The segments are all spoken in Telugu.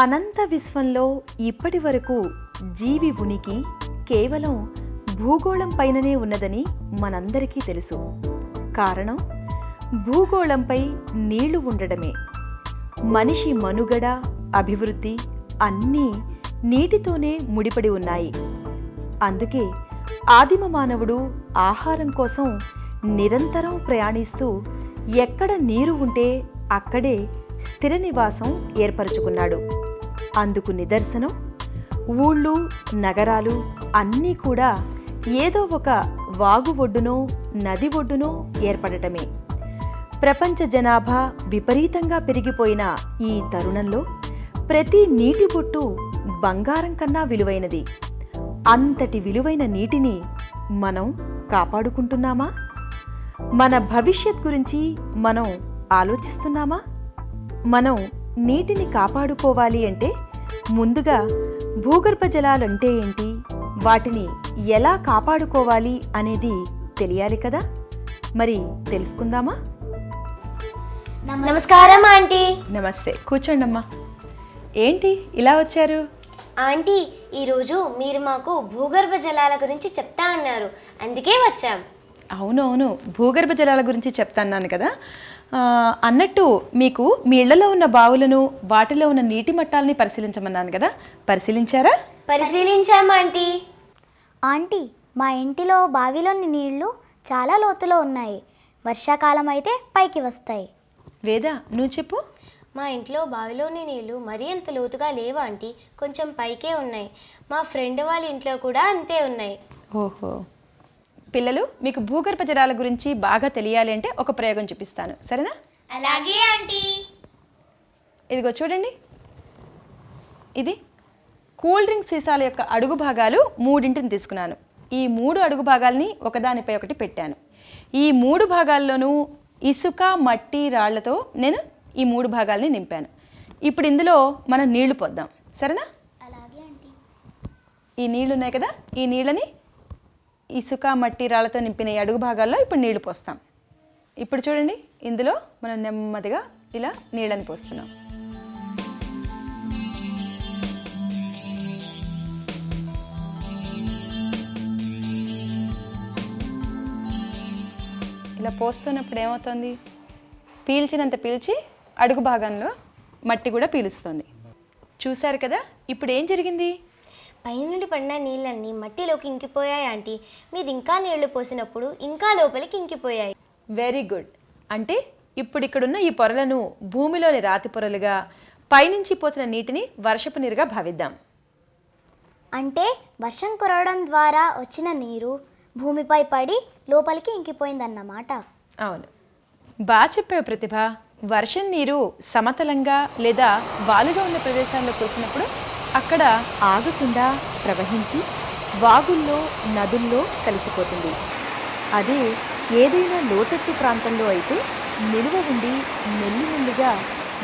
అనంత విశ్వంలో ఇప్పటి వరకు జీవి ఉనికి కేవలం భూగోళం పైననే ఉన్నదని మనందరికీ తెలుసు. కారణం భూగోళంపై నీళ్లు ఉండడమే. మనిషి మనుగడ, అభివృద్ధి అన్నీ నీటితోనే ముడిపడి ఉన్నాయి. అందుకే ఆదిమ మానవుడు ఆహారం కోసం నిరంతరం ప్రయాణిస్తూ ఎక్కడ నీరు ఉంటే అక్కడే స్థిర నివాసం ఏర్పరచుకున్నాడు. అందుకు నిదర్శనం ఊళ్ళు, నగరాలు అన్నీ కూడా ఏదో ఒక వాగు ఒడ్డునో నది ఒడ్డునో ఏర్పడటమే. ప్రపంచ జనాభా విపరీతంగా పెరిగిపోయిన ఈ తరుణంలో ప్రతి నీటి బొట్టు బంగారం కన్నా విలువైనది. అంతటి విలువైన నీటిని మనం కాపాడుకుంటున్నామా? మన భవిష్యత్ గురించి మనం ఆలోచిస్తున్నామా? మనం నీటిని కాపాడుకోవాలి అంటే ముందుగా భూగర్భ జలాలంటే ఏంటి, వాటిని ఎలా కాపాడుకోవాలి అనేది తెలియాలి కదా. మరి తెలుసుకుందామా? నమస్కారం ఆంటీ. నమస్తే, కూర్చోండమ్మా. ఏంటి ఇలా వచ్చారు? ఆంటీ, ఈరోజు మీరు మాకు భూగర్భ జలాల గురించి చెప్తా అన్నారు, అందుకే వచ్చాం. అవునవును, భూగర్భ జలాల గురించి చెప్తాన్నాను కదా. అన్నట్టు మీకు మీ ఇళ్లలో ఉన్న బావులను, వాటిలో ఉన్న నీటి మట్టాలని పరిశీలించమన్నాను కదా, పరిశీలించారా? పరిశీలించాం ఆంటీ. ఆంటీ, మా ఇంటిలో బావిలోని నీళ్లు చాలా లోతులో ఉన్నాయి. వర్షాకాలం అయితే పైకి వస్తాయి. వేద, నువ్వు చెప్పు. మా ఇంట్లో బావిలోని నీళ్లు మరీ అంత లోతుగా లేవు ఆంటీ, కొంచెం పైకే ఉన్నాయి. మా ఫ్రెండ్ వాళ్ళ ఇంట్లో కూడా అంతే ఉన్నాయి. ఓహో, పిల్లలు, మీకు భూగర్భ జలాల గురించి బాగా తెలియాలి అంటే ఒక ప్రయోగం చూపిస్తాను, సరేనా? అలాగే ఆంటీ. ఇదిగో చూడండి, ఇది కూల్ డ్రింక్ సీసాల యొక్క అడుగు భాగాలు మూడింటిని తీసుకున్నాను. ఈ 3 అడుగు భాగాల్ని ఒకదానిపై ఒకటి పెట్టాను. ఈ 3 భాగాల్లోనూ ఇసుక, మట్టి, రాళ్లతో నేను ఈ 3 భాగాల్ని నింపాను. ఇప్పుడు ఇందులో మనం నీళ్లు పోద్దాం, సరేనా? అలాగే ఆంటీ. ఈ నీళ్లు ఉన్నాయి కదా, ఈ నీళ్ళని ఇసుక, మట్టి, రాళ్లతో నింపిన ఈ అడుగు భాగాల్లో ఇప్పుడు నీళ్లు పోస్తాం. ఇప్పుడు చూడండి, ఇందులో మనం నెమ్మదిగా ఇలా నీళ్ళని పోస్తున్నాం. ఇలా పోస్తున్నప్పుడు ఏమవుతుంది? పీల్చినంత పీల్చి అడుగు భాగంలో మట్టి కూడా పీలుస్తుంది. చూశారు కదా, ఇప్పుడు ఏం జరిగింది? పైనుండి పడిన నీళ్ళన్నీ మట్టిలోకి ఇంకిపోయాయి ఆంటీ. మీరు ఇంకా నీళ్లు పోసినప్పుడు ఇంకా లోపలికి ఇంకిపోయాయి. Very good. అంటే ఇప్పుడు ఇక్కడున్న ఈ పొరలను భూమిలోని రాతి పొరలుగా, పైనుంచి పోసిన నీటిని వర్షపు నీరుగా భావిద్దాం. అంటే వర్షం కురవడం ద్వారా వచ్చిన నీరు భూమిపై పడి లోపలికి ఇంకిపోయిందన్నమాట. అవును, బాగా చెప్పావు ప్రతిభ. వర్షం నీరు సమతలంగా లేదా వాలుగా ఉన్న ప్రదేశాల్లో కురిసినప్పుడు అక్కడ ఆగకుండా ప్రవహించి వాగుల్లో, నదుల్లో కలిసిపోతుంది. అదే ఏదైనా లోతట్టు ప్రాంతంలో అయితే నిలువ ఉండి మెల్లిమెల్లిగా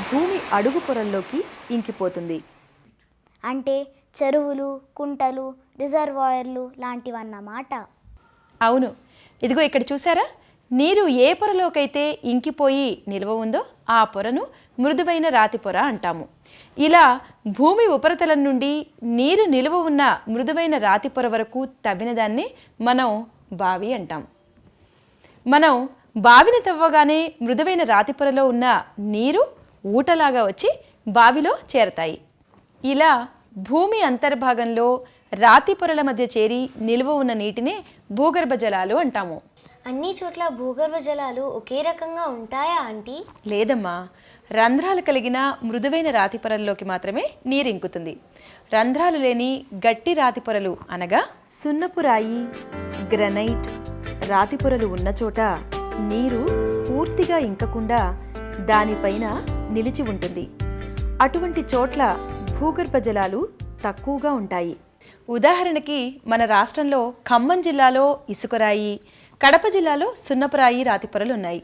భూమి అడుగు పొరల్లోకి ఇంకిపోతుంది. అంటే చెరువులు, కుంటలు, రిజర్వాయర్లు లాంటివన్నమాట. అవును, ఇదిగో ఇక్కడ చూసారా, నీరు ఏ పొరలోకైతే ఇంకిపోయి నిల్వ ఉందో ఆ పొరను మృదువైన రాతి పొర అంటాము. ఇలా భూమి ఉపరితలం నుండి నీరు నిలువ ఉన్న మృదువైన రాతి పొర వరకు తవ్విన దాన్ని మనం బావి అంటాం. మనం బావిని తవ్వగానే మృదువైన రాతి పొరలో ఉన్న నీరు ఊటలాగా వచ్చి బావిలో చేరతాయి. ఇలా భూమి అంతర్భాగంలో రాతి పొరల మధ్య చేరి నిలువ ఉన్న నీటినే భూగర్భ జలాలు అంటాము. అన్ని చోట్ల భూగర్భ జలాలు ఒకే రకంగా ఉంటాయా ఆంటీ? లేదమ్మా, రంధ్రాలు కలిగిన మృదువైన రాతి పొరల్లోకి మాత్రమే నీరు ఇంకుతుంది. రంధ్రాలు లేని గట్టి రాతి పొరలు అనగా సున్నపు రాయి, గ్రనైట్ రాతి పొరలు ఉన్న చోట నీరు పూర్తిగా ఇంకకుండా దానిపైన నిలిచి ఉంటుంది. అటువంటి చోట్ల భూగర్భ జలాలు తక్కువగా ఉంటాయి. ఉదాహరణకి మన రాష్ట్రంలో ఖమ్మం జిల్లాలో ఇసుకరాయి, కడప జిల్లాలో సున్నపురాయి రాతి పొరలు ఉన్నాయి.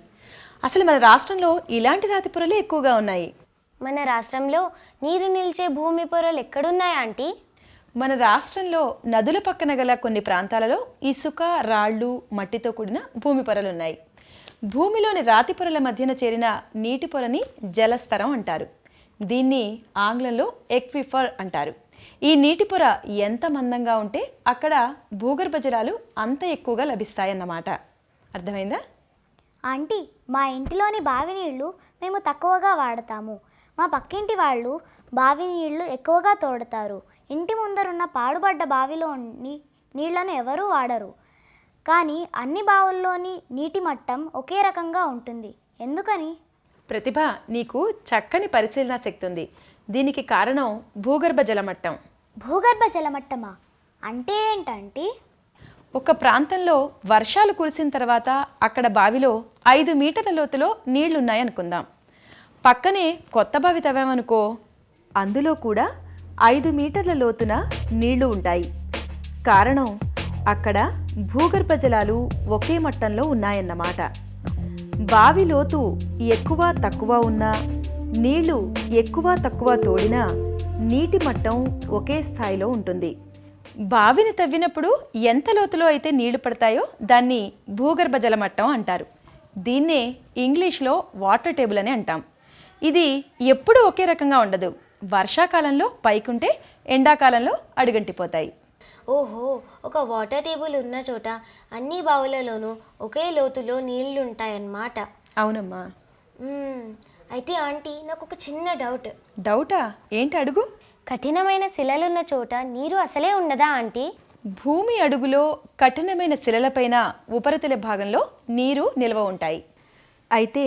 అసలు మన రాష్ట్రంలో ఇలాంటి రాతి పొరలే ఎక్కువగా ఉన్నాయి. మన రాష్ట్రంలో నీరు నిలిచే భూమి పొరలు ఎక్కడున్నాయి ఆంటీ? మన రాష్ట్రంలో నదుల పక్కన గల కొన్ని ప్రాంతాలలో ఇసుక, రాళ్ళు, మట్టితో కూడిన భూమి పొరలు ఉన్నాయి. భూమిలోని రాతి పొరల మధ్యన చేరిన నీటి పొరని జలస్తరం అంటారు. దీన్ని ఆంగ్లంలో ఎక్విఫర్ అంటారు. ఈ నీటి పొర ఎంత మందంగా ఉంటే అక్కడ భూగర్భ జలాలు అంత ఎక్కువగా లభిస్తాయన్నమాట. అర్థమైందా? ఆంటీ, మా ఇంటిలోని బావి నీళ్లు మేము తక్కువగా వాడతాము. మా పక్కింటి వాళ్ళు బావి నీళ్లు ఎక్కువగా తోడతారు. ఇంటి ముందరున్న పాడుబడ్డ బావిలోని నీళ్లను ఎవరూ వాడరు. కానీ అన్ని బావుల్లోని నీటి మట్టం ఒకే రకంగా ఉంటుంది. ఎందుకని? ప్రతిభ, నీకు చక్కని పరిశీలన శక్తి ఉంది. దీనికి కారణం భూగర్భ జలమట్టం. భూగర్భ జలమట్టమా అంటే ఏంటంటే? ఒక ప్రాంతంలో వర్షాలు కురిసిన తర్వాత అక్కడ బావిలో 5 మీటర్ల లోతులో నీళ్లున్నాయనుకుందాం. పక్కనే కొత్త బావి తవ్వామనుకో, అందులో కూడా 5 మీటర్ల లోతున నీళ్లు ఉంటాయి. కారణం అక్కడ భూగర్భ జలాలు ఒకే మట్టంలో ఉన్నాయన్నమాట. బావి లోతు ఎక్కువ తక్కువ ఉన్నా, నీళ్లు ఎక్కువ తక్కువ తోడినా నీటి మట్టం ఒకే స్థాయిలో ఉంటుంది. బావిని తవ్వినప్పుడు ఎంత లోతులో అయితే నీళ్లు పడతాయో దాన్ని భూగర్భ జలమట్టం అంటారు. దీన్నే ఇంగ్లీష్లో వాటర్ టేబుల్ అని అంటాం. ఇది ఎప్పుడూ ఒకే రకంగా ఉండదు. వర్షాకాలంలో పైకుంటే ఎండాకాలంలో అడుగంటిపోతాయి. ఓహో, ఒక వాటర్ టేబుల్ ఉన్న చోట అన్ని బావులలోనూ ఒకే లోతులో నీళ్లుంటాయన్నమాట. అవునమ్మా. అయితే ఆంటీ, నాకు ఒక చిన్న డౌట్. డౌటా? ఏంటి, అడుగు. కఠినమైన శిలలున్న చోట నీరు అసలే ఉండదా ఆంటీ? భూమి అడుగులో కఠినమైన శిలలపైన ఉపరితల భాగంలో నీరు నిల్వ ఉంటాయి. అయితే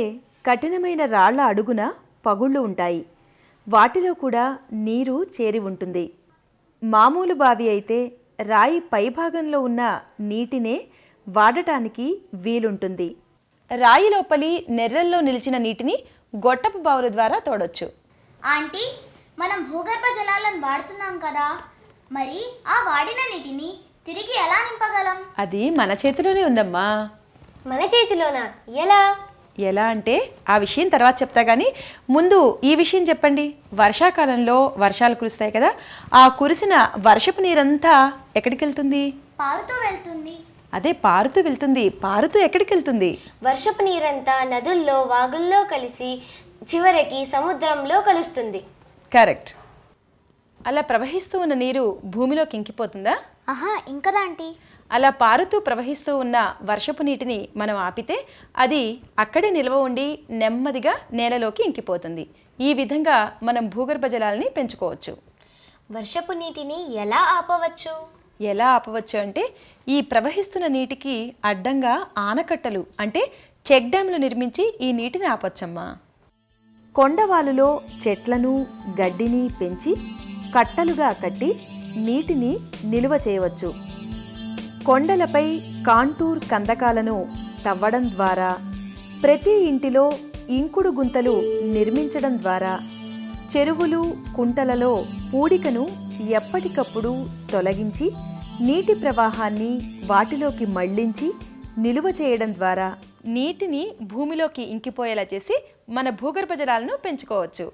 కఠినమైన రాళ్ల అడుగున పగుళ్ళు ఉంటాయి. వాటిలో కూడా నీరు చేరి ఉంటుంది. మామూలు బావి అయితే రాయి పైభాగంలో ఉన్న నీటినే వాడటానికి వీలుంటుంది. రాయి లోపలి నెర్రల్లో నిలిచిన నీటిని గొట్టపు బావుల ద్వారా తోడొచ్చు. ఆంటీ, మనం భూగర్భ జలాలను వాడుతున్నాం కదా, మరి ఆ వాడిన నీటిని తిరిగి ఎలా నింపగలం? అది మన చేతిలోనే ఉందమ్మా. మన చేతిలోనా? ఎలా? ఎలా అంటే ఆ విషయం తర్వాత చెప్తా, కానీ ముందు ఈ విషయం చెప్పండి. వర్షాకాలంలో వర్షాలు కురుస్తాయి కదా, ఆ కురిసిన వర్షపు నీరంతా ఎక్కడికి వెళ్తుంది? పారుతూ వెళ్తుంది. అదే, పారుతూ వెళ్తుంది. పారుతూ ఎక్కడికి వెళ్తుంది? వర్షపు నీరంతా నదుల్లో, వాగుల్లో కలిసి చివరికి సముద్రంలో కలుస్తుంది. కరెక్ట్. అలా ప్రవహిస్తూ ఉన్న నీరు భూమిలోకి ఇంకిపోతుందా? ఆహా, ఇంకదా ఆంటీ. అలా పారుతూ ప్రవహిస్తూ ఉన్న వర్షపు నీటిని మనం ఆపితే అది అక్కడే నిల్వ ఉండి నెమ్మదిగా నేలలోకి ఇంకిపోతుంది. ఈ విధంగా మనం భూగర్భ జలాలని పెంచుకోవచ్చు. వర్షపు నీటిని ఎలా ఆపవచ్చు? ఎలా ఆపవచ్చు అంటే, ఈ ప్రవహిస్తున్న నీటికి అడ్డంగా ఆనకట్టలు అంటే చెక్ డ్యామ్లు నిర్మించి ఈ నీటిని ఆపొచ్చమ్మా. కొండవాలులో చెట్లను గడ్డిని పెంచి కట్టలుగా కట్టి నీటిని నిలువ చేయవచ్చు. కొండలపై కాంటూర్ కందకాలను తవ్వడం ద్వారా, ప్రతి ఇంటిలో ఇంకుడు గుంతలు నిర్మించడం ద్వారా, చెరువులు కుంటలలో పూడికను ఎప్పటికప్పుడు తొలగించి నీటి ప్రవాహాన్ని వాటిలోకి మళ్లించి నిలువ చేయడం ద్వారా నీటిని భూమిలోకి ఇంకిపోయేలా చేసి మన భూగర్భ జలాలను పెంచుకోవచ్చు.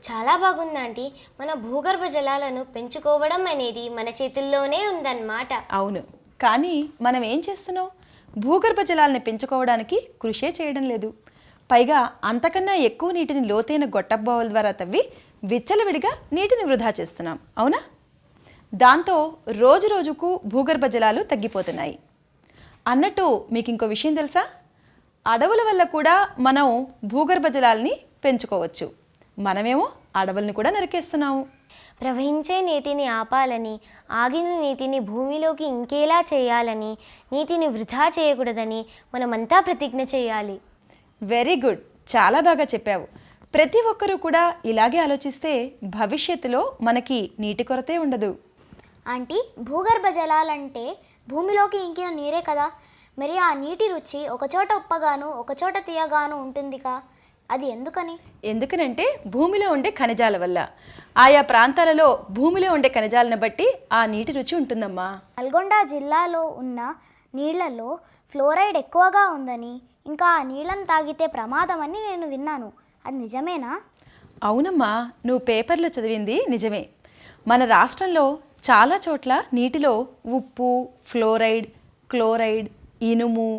చాలా బాగుంది ఆంటీ. మన భూగర్భ జలాలను పెంచుకోవడం అనేది మన చేతుల్లోనే ఉందన్నమాట. అవును, కానీ మనం ఏం చేస్తున్నాం? భూగర్భ జలాలను పెంచుకోవడానికి కృషే చేయడం లేదు. పైగా అంతకన్నా ఎక్కువ నీటిని లోతైన గొట్టపు బావుల ద్వారా తవ్వి విచ్చలవిడిగా నీటిని వృధా చేస్తున్నాం. అవునా? దాంతో రోజు రోజుకు భూగర్భ జలాలు తగ్గిపోతున్నాయి. అన్నట్టు మీకు ఇంకో విషయం తెలుసా? అడవుల వల్ల కూడా మనం భూగర్భ జలాల్ని పెంచుకోవచ్చు. మనమేమో అడవుల్ని కూడా నరికేస్తున్నాము. ప్రవహించే నీటిని ఆపాలని, ఆగిన నీటిని భూమిలోకి ఇంకేలా చేయాలని, నీటిని వృధా చేయకూడదని మనమంతా ప్రతిజ్ఞ చేయాలి. వెరీ గుడ్, చాలా బాగా చెప్పావు. ప్రతి ఒక్కరూ కూడా ఇలాగే ఆలోచిస్తే భవిష్యత్తులో మనకి నీటి కొరతే ఉండదు. ఆంటీ, భూగర్భ జలాలంటే భూమిలోకి ఇంకిన నీరే కదా, మరి ఆ నీటి రుచి ఒకచోట ఉప్పగాను ఒకచోట తీయగాను ఉంటుందిగా, అది ఎందుకని? ఎందుకనంటే భూమిలో ఉండే ఖనిజాల వల్ల. ఆయా ప్రాంతాలలో భూమిలో ఉండే ఖనిజాలను బట్టి ఆ నీటి రుచి ఉంటుందమ్మా. నల్గొండ జిల్లాలో ఉన్న నీళ్లలో ఫ్లోరైడ్ ఎక్కువగా ఉందని, ఇంకా ఆ నీళ్లను తాగితే ప్రమాదమని నేను విన్నాను. అది నిజమేనా? అవునమ్మా, నువ్వు పేపర్లో చదివింది నిజమే. మన రాష్ట్రంలో చాలా చోట్ల నీటిలో ఉప్పు, ఫ్లోరైడ్, క్లోరైడ్, ఇనుము,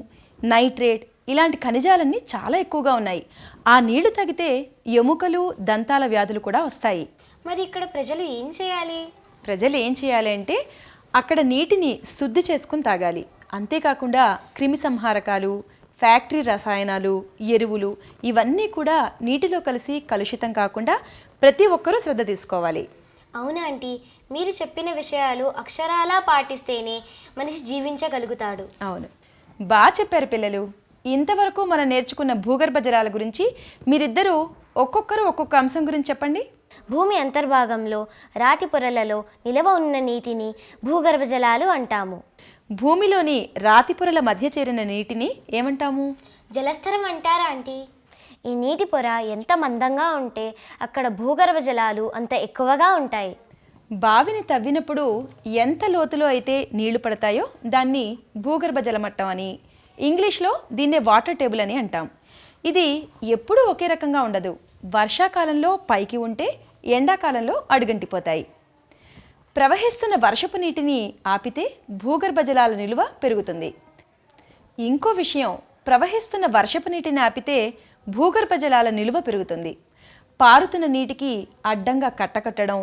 నైట్రేట్ ఇలాంటి ఖనిజాలన్నీ చాలా ఎక్కువగా ఉన్నాయి. ఆ నీళ్లు తాగితే ఎముకలు దంతాల వ్యాధులు కూడా వస్తాయి. మరి ఇక్కడ ప్రజలు ఏం చేయాలి? ప్రజలు ఏం చేయాలి అంటే అక్కడ నీటిని శుద్ధి చేసుకుని తాగాలి. అంతేకాకుండా క్రిమి సంహారకాలు, ఫ్యాక్టరీ రసాయనాలు, ఎరువులు ఇవన్నీ కూడా నీటిలో కలిసి కలుషితం కాకుండా ప్రతి ఒక్కరూ శ్రద్ధ తీసుకోవాలి. అవునా ఆంటీ, మీరు చెప్పిన విషయాలు అక్షరాలా పాటిస్తేనే మనిషి జీవించగలుగుతాడు. అవును, బాగా చెప్పారు పిల్లలు. ఇంతవరకు మనం నేర్చుకున్న భూగర్భ జలాల గురించి మీరిద్దరూ ఒక్కొక్కరు ఒక్కొక్క అంశం గురించి చెప్పండి. భూమి అంతర్భాగంలో రాతి పొరలలో నిలవ ఉన్న నీటిని భూగర్భ జలాలు అంటాము. భూమిలోని రాతి పొరల మధ్య చేరిన నీటిని ఏమంటాము? జలస్థరం అంటారా ఆంటీ? ఈ నీటి పొర ఎంత మందంగా ఉంటే అక్కడ భూగర్భ జలాలు అంత ఎక్కువగా ఉంటాయి. బావిని తవ్వినప్పుడు ఎంత లోతులో అయితే నీళ్లు పడతాయో దాన్ని భూగర్భ జలమట్టం అని, ఇంగ్లీష్లో దీన్నే వాటర్ టేబుల్ అని అంటాం. ఇది ఎప్పుడూ ఒకే రకంగా ఉండదు. వర్షాకాలంలో పైకి ఉంటే ఎండాకాలంలో అడుగంటిపోతాయి. ప్రవహిస్తున్న వర్షపు నీటిని ఆపితే భూగర్భ జలాల నిలువ పెరుగుతుంది. ఇంకో విషయం, ప్రవహిస్తున్న వర్షపు నీటిని ఆపితే భూగర్భ జలాల నిలువ పెరుగుతుంది. పారుతున్న నీటికి అడ్డంగా కట్టకట్టడం,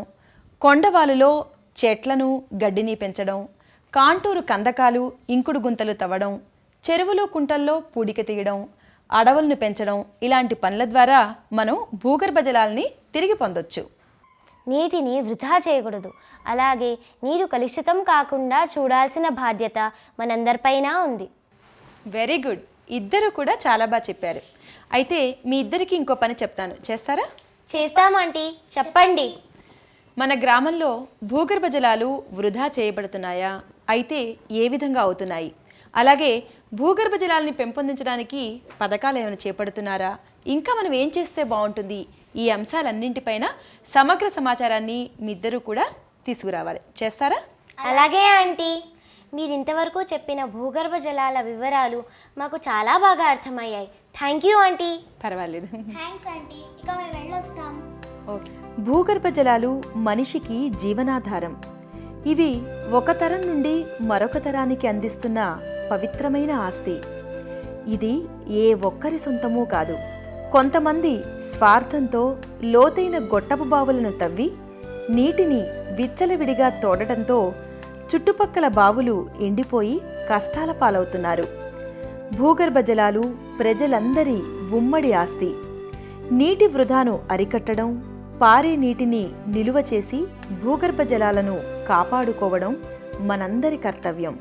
కొండవాలులో చెట్లను గడ్డిని పెంచడం, కాంటూరు కందకాలు ఇంకుడు గుంతలు తవ్వడం, చెరువులు కుంటల్లో పూడిక తీయడం, అడవులను పెంచడం ఇలాంటి పనుల ద్వారా మనం భూగర్భ జలాల్ని తిరిగి పొందొచ్చు. నీటిని వృధా చేయకూడదు. అలాగే నీరు కలుషితం కాకుండా చూడాల్సిన బాధ్యత మనందరిపైన ఉంది. వెరీ గుడ్, ఇద్దరు కూడా చాలా బాగా చెప్పారు. అయితే మీ ఇద్దరికి ఇంకో పని చెప్తాను, చేస్తారా? చేస్తామంటీ, చెప్పండి. మన గ్రామంలో భూగర్భ జలాలు వృధా చేయబడుతున్నాయా? అయితే ఏ విధంగా అవుతున్నాయి? అలాగే భూగర్భ జలాల్ని పెంపొందించడానికి పథకాలు ఏమైనా చేపడుతున్నారా? ఇంకా మనం ఏం చేస్తే బాగుంటుంది? ఈ అంశాలన్నింటిపైన సమగ్ర సమాచారాన్ని మీ ఇద్దరు కూడా తీసుకురావాలి. చేస్తారా? అలాగే ఆంటీ. మీరు ఇంతవరకు చెప్పిన భూగర్భ జలాల వివరాలు మాకు చాలా బాగా అర్థమయ్యాయి. Thank you aunty. పర్వాలేదు. Thanks aunty. ఇక మేము వెళ్ళొస్తాం. ఓకే. భూగర్భ జలాలు మనిషికి జీవనాధారం. ఇవి ఒక తరం నుండి మరొక తరానికి అందిస్తున్న పవిత్రమైన ఆస్తి. ఇది ఏ ఒక్కరి సొంతమూ కాదు. కొంతమంది స్వార్థంతో లోతైన గొట్టపు బావులను తవ్వి నీటిని విచ్చలవిడిగా తోడటంతో చుట్టుపక్కల బావులు ఎండిపోయి కష్టాల పాలవుతున్నారు. భూగర్భ జలాలు ప్రజలందరి ఉమ్మడి ఆస్తి. నీటి వృధాను అరికట్టడం, పారే నీటిని నిలువ చేసి భూగర్భ జలాలను కాపాడుకోవడం మనందరి కర్తవ్యం.